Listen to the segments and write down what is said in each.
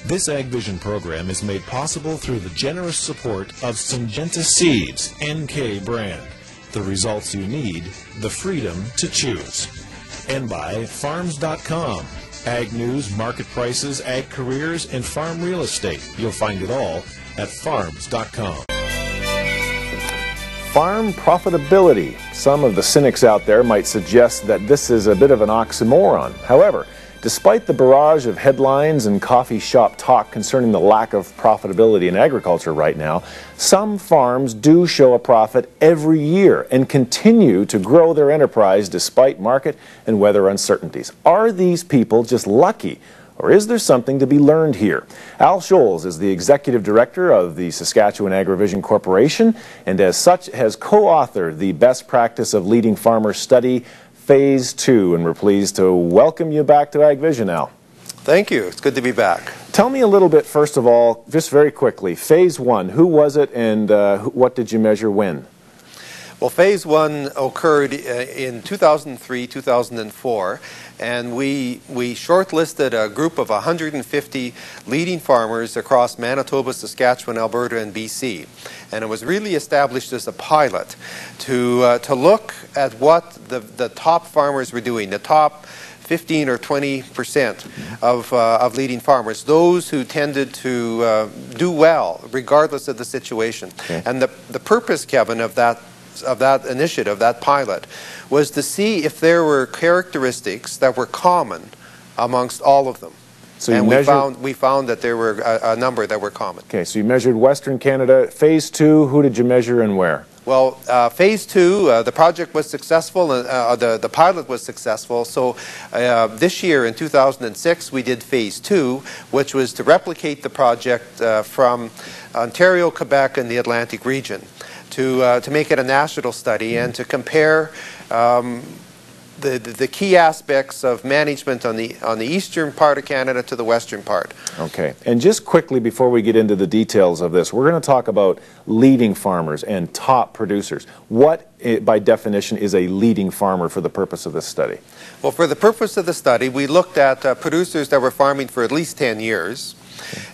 This AgVision program is made possible through the generous support of Syngenta Seeds NK brand. The results you need, the freedom to choose. And by Farms.com. Ag news, market prices, ag careers, and farm real estate. You'll find it all at Farms.com. Farm profitability. Some of the cynics out there might suggest that this is a bit of an oxymoron. However, despite the barrage of headlines and coffee shop talk concerning the lack of profitability in agriculture right now, some farms do show a profit every year and continue to grow their enterprise despite market and weather uncertainties. Are these people just lucky? Or is there something to be learned here? Al Scholz is the Executive Director of the Saskatchewan AgriVision Corporation, and as such has co-authored the Best Practice of Leading Farmers Study, Phase 2, and we're pleased to welcome you back to AgVision, Al. Thank you. It's good to be back. Tell me a little bit, first of all, just very quickly, Phase 1, who was it and what did you measure when? Well, Phase 1 occurred in 2003, 2004, and we shortlisted a group of 150 leading farmers across Manitoba, Saskatchewan, Alberta, and BC. And it was really established as a pilot to look at what the top farmers were doing, the top 15 or 20% of leading farmers, those who tended to do well regardless of the situation. Okay. And the purpose, Kevin, of that initiative, that pilot, was to see if there were characteristics that were common amongst all of them. So and we found that there were a number that were common. Okay, so you measured Western Canada. Phase 2, who did you measure and where? Well, Phase 2, the project was successful, the pilot was successful, so this year in 2006 we did Phase 2, which was to replicate the project from Ontario, Quebec, and the Atlantic region, to make it a national study and to compare the key aspects of management on the eastern part of Canada to the western part. Okay, and just quickly before we get into the details of this, we're going to talk about leading farmers and top producers. What, by definition, is a leading farmer for the purpose of this study? Well, for the purpose of the study, we looked at producers that were farming for at least 10 years.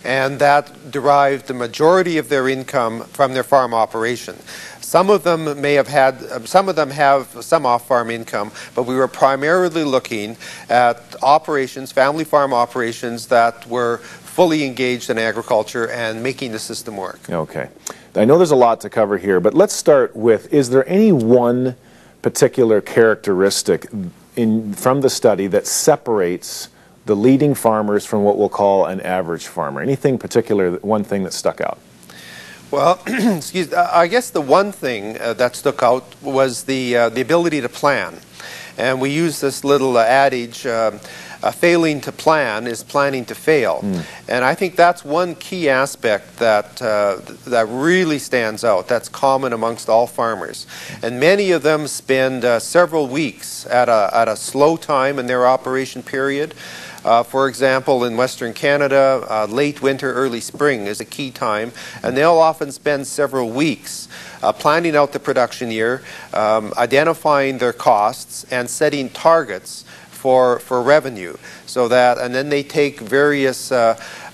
And that derived the majority of their income from their farm operation. Some of them have some off-farm income, but we were primarily looking at operations, family farm operations that were fully engaged in agriculture and making the system work. Okay. I know there's a lot to cover here, but let's start with, is there any one particular characteristic from the study that separates the leading farmers from what we'll call an average farmer? Anything particular, one thing that stuck out? Well, I guess the one thing that stuck out was the ability to plan. And we use this little adage, failing to plan is planning to fail. And I think that's one key aspect that really stands out, that's common amongst all farmers. And many of them spend several weeks at a slow time in their operation period. For example, in Western Canada, late winter, early spring is a key time, and they'll often spend several weeks planning out the production year, identifying their costs, and setting targets for revenue. So that, and then they take various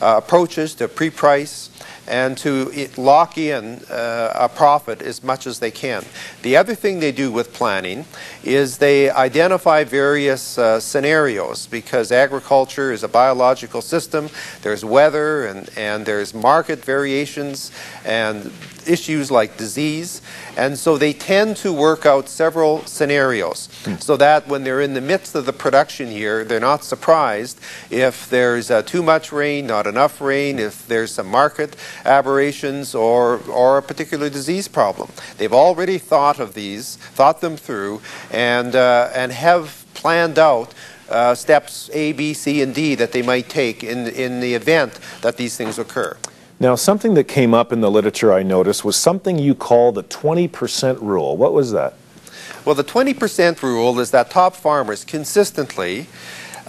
approaches to pre-price and to lock in a profit as much as they can. The other thing they do with planning is they identify various scenarios, because agriculture is a biological system. There's weather and there's market variations and issues like disease, and so they tend to work out several scenarios so that when they're in the midst of the production year, they're not surprised if there's too much rain, not enough rain, if there's some market aberrations or a particular disease problem. They've already thought of these, thought them through, and have planned out steps A, B, C, and D that they might take in the event that these things occur. Now, something that came up in the literature I noticed was something you call the 20% rule. What was that? Well, the 20% rule is that top farmers consistently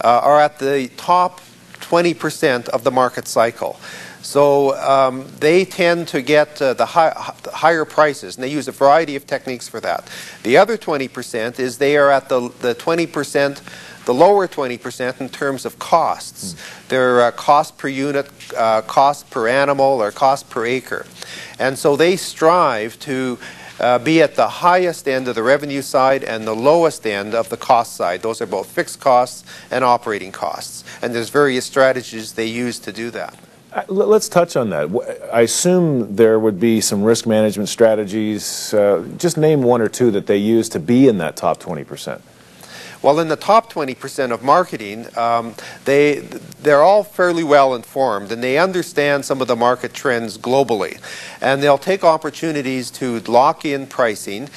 are at the top 20% of the market cycle. So they tend to get the higher prices, and they use a variety of techniques for that. The other 20% is they are at the 20% the lower 20% in terms of costs. Their cost per unit, cost per animal, or cost per acre. And so they strive to be at the highest end of the revenue side and the lowest end of the cost side. Those are both fixed costs and operating costs. And there's various strategies they use to do that. Let's touch on that. I assume there would be some risk management strategies. Just name one or two that they use to be in that top 20%. Well, in the top 20% of marketing, they're all fairly well informed, and they understand some of the market trends globally. And they'll take opportunities to lock in pricing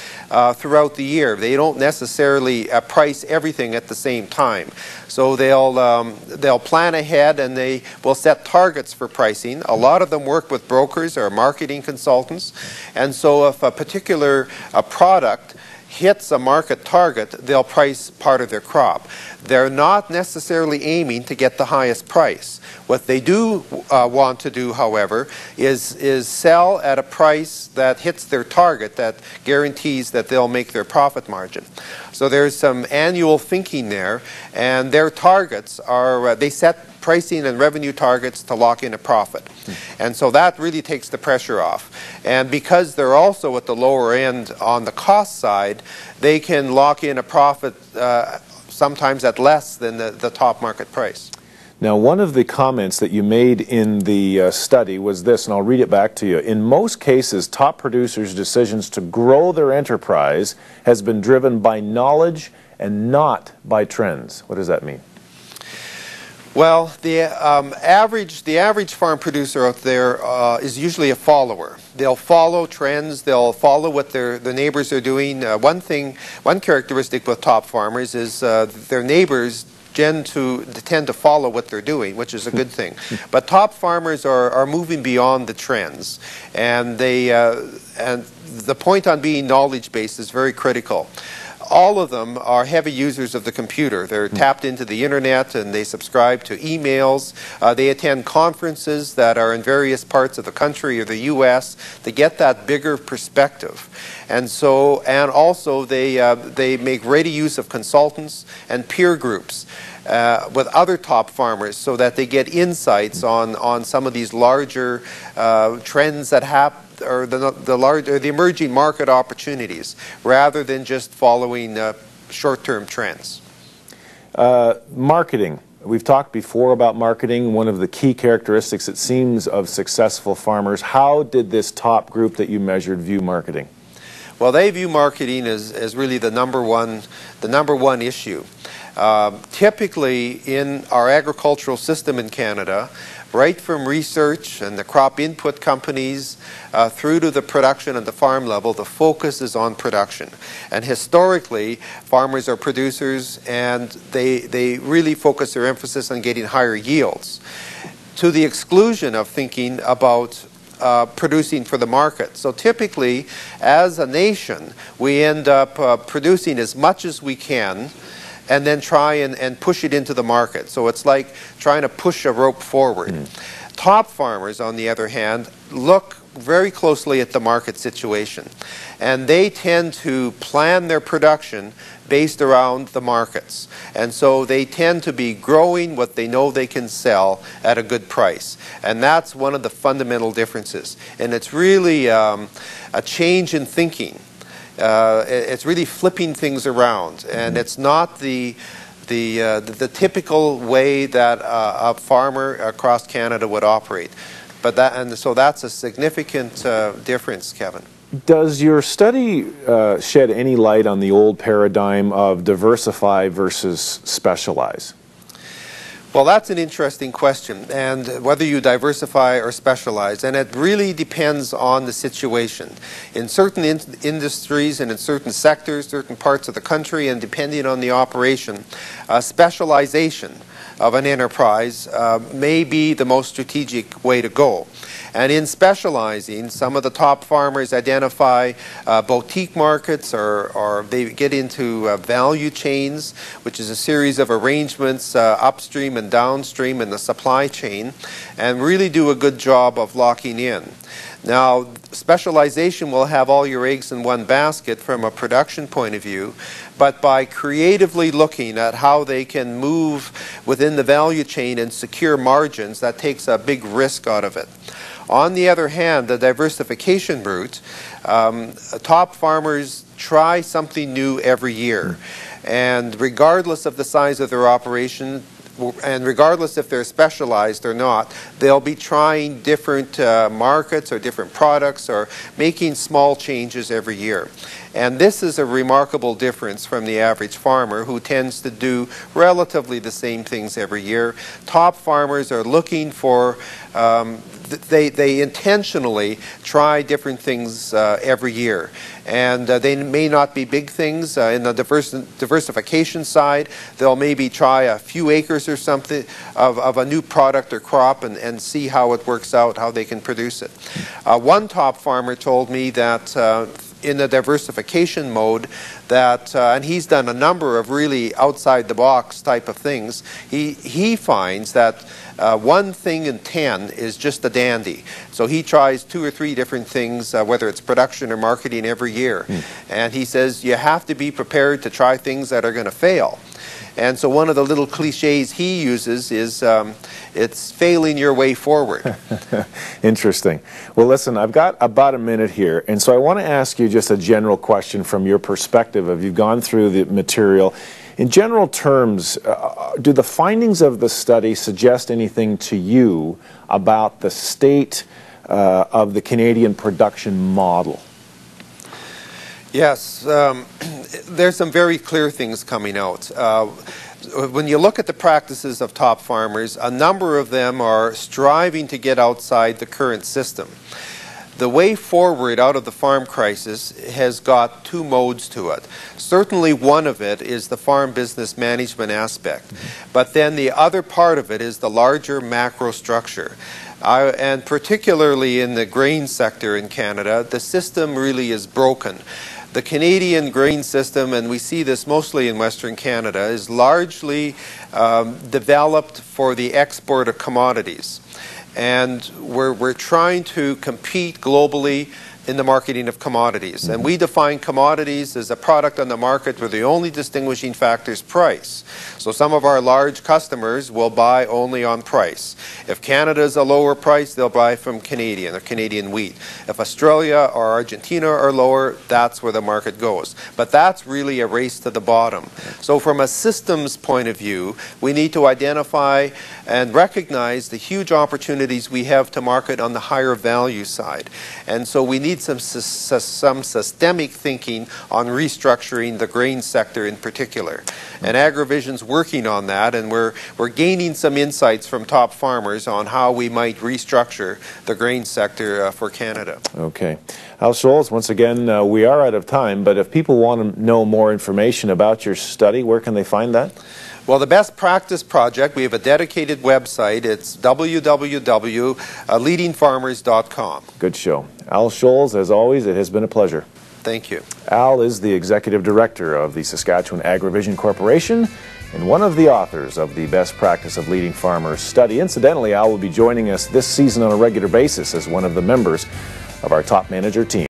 throughout the year. They don't necessarily price everything at the same time. So they'll plan ahead, and they will set targets for pricing. A lot of them work with brokers or marketing consultants. And so if a particular product hits a market target, they'll price part of their crop. They're not necessarily aiming to get the highest price. What they do want to do, however, is sell at a price that hits their target, that guarantees that they'll make their profit margin. So there's some annual thinking there, and their targets are, they set pricing and revenue targets to lock in a profit. And so that really takes the pressure off. And because they're also at the lower end on the cost side, they can lock in a profit sometimes at less than the top market price. Now, one of the comments that you made in the study was this, and I'll read it back to you. In most cases, top producers' decisions to grow their enterprise has been driven by knowledge and not by trends. What does that mean? Well, the average farm producer out there is usually a follower. They'll follow trends. They'll follow what their neighbors are doing. One characteristic with top farmers is their neighbors tend to follow what they're doing, which is a good thing. But top farmers are moving beyond the trends, and the point on being knowledge-based is very critical. All of them are heavy users of the computer. They're tapped into the internet, and they subscribe to emails. They attend conferences that are in various parts of the country or the U.S. to get that bigger perspective. And also they make ready use of consultants and peer groups with other top farmers, so that they get insights on some of these larger trends that happen, or the emerging market opportunities, rather than just following short-term trends. Marketing. We've talked before about marketing, one of the key characteristics, it seems, of successful farmers. How did this top group that you measured view marketing? Well, they view marketing as really the number one issue. Typically, in our agricultural system in Canada, right from research and the crop input companies through to the production at the farm level, the focus is on production. And historically, farmers are producers, and they really focus their emphasis on getting higher yields, to the exclusion of thinking about producing for the market. So typically, as a nation, we end up producing as much as we can, and then try and push it into the market. So it's like trying to push a rope forward. Top farmers, on the other hand, look very closely at the market situation, and they tend to plan their production based around the markets. And so they tend to be growing what they know they can sell at a good price. And that's one of the fundamental differences. And it's really a change in thinking. It's really flipping things around, and it's not the typical way that a farmer across Canada would operate. So that's a significant difference, Kevin. Does your study shed any light on the old paradigm of diversify versus specialize? Well, that's an interesting question, and whether you diversify or specialize, and it really depends on the situation. In certain industries and in certain sectors, certain parts of the country, and depending on the operation, specialization of an enterprise may be the most strategic way to go. And in specializing, some of the top farmers identify boutique markets, or they get into value chains, which is a series of arrangements upstream and downstream in the supply chain, and really do a good job of locking in. Now, specialization will have all your eggs in one basket from a production point of view, but by creatively looking at how they can move within the value chain and secure margins, that takes a big risk out of it. On the other hand, the diversification route, top farmers try something new every year. And regardless of the size of their operation, and regardless if they're specialized or not, they'll be trying different markets or different products or making small changes every year. And this is a remarkable difference from the average farmer who tends to do relatively the same things every year. Top farmers are looking for they intentionally try different things every year. And they may not be big things. In the diversification side, they'll maybe try a few acres or something of a new product or crop and see how it works out, how they can produce it. One top farmer told me that in the diversification mode that, and he's done a number of really outside-the-box type of things, he finds that 1 thing in 10 is just a dandy. So he tries 2 or 3 different things, whether it's production or marketing, every year. And he says you have to be prepared to try things that are going to fail. And so one of the little cliches he uses is it's failing your way forward. Interesting. Well, listen, I've got about a minute here, and so I want to ask you just a general question from your perspective. If you've gone through the material, in general terms, do the findings of the study suggest anything to you about the state of the Canadian production model? Yes, there's some very clear things coming out. When you look at the practices of top farmers, a number of them are striving to get outside the current system. The way forward out of the farm crisis has got 2 modes to it. Certainly one of it is the farm business management aspect, but then the other part of it is the larger macro structure. And particularly in the grain sector in Canada, the system really is broken. The Canadian grain system, and we see this mostly in Western Canada, is largely developed for the export of commodities. And we're trying to compete globally in the marketing of commodities. And we define commodities as a product on the market where the only distinguishing factor is price. So some of our large customers will buy only on price. If Canada is a lower price, they'll buy from Canadian or Canadian wheat. If Australia or Argentina are lower, that's where the market goes. But that's really a race to the bottom. So from a systems point of view, we need to identify and recognize the huge opportunities we have to market on the higher value side. And so we need some systemic thinking on restructuring the grain sector in particular. And AgVision's working on that, and we're gaining some insights from top farmers on how we might restructure the grain sector for Canada. Okay. Al Scholz, once again, we are out of time, but if people want to know more information about your study, where can they find that? Well, the Best Practice Project, we have a dedicated website. It's www.leadingfarmers.com. Good show. Al Scholz, as always, it has been a pleasure. Thank you. Al is the Executive Director of the Saskatchewan AgVision Corporation and one of the authors of the Best Practice of Leading Farmers study. Incidentally, Al will be joining us this season on a regular basis as one of the members of our top manager team.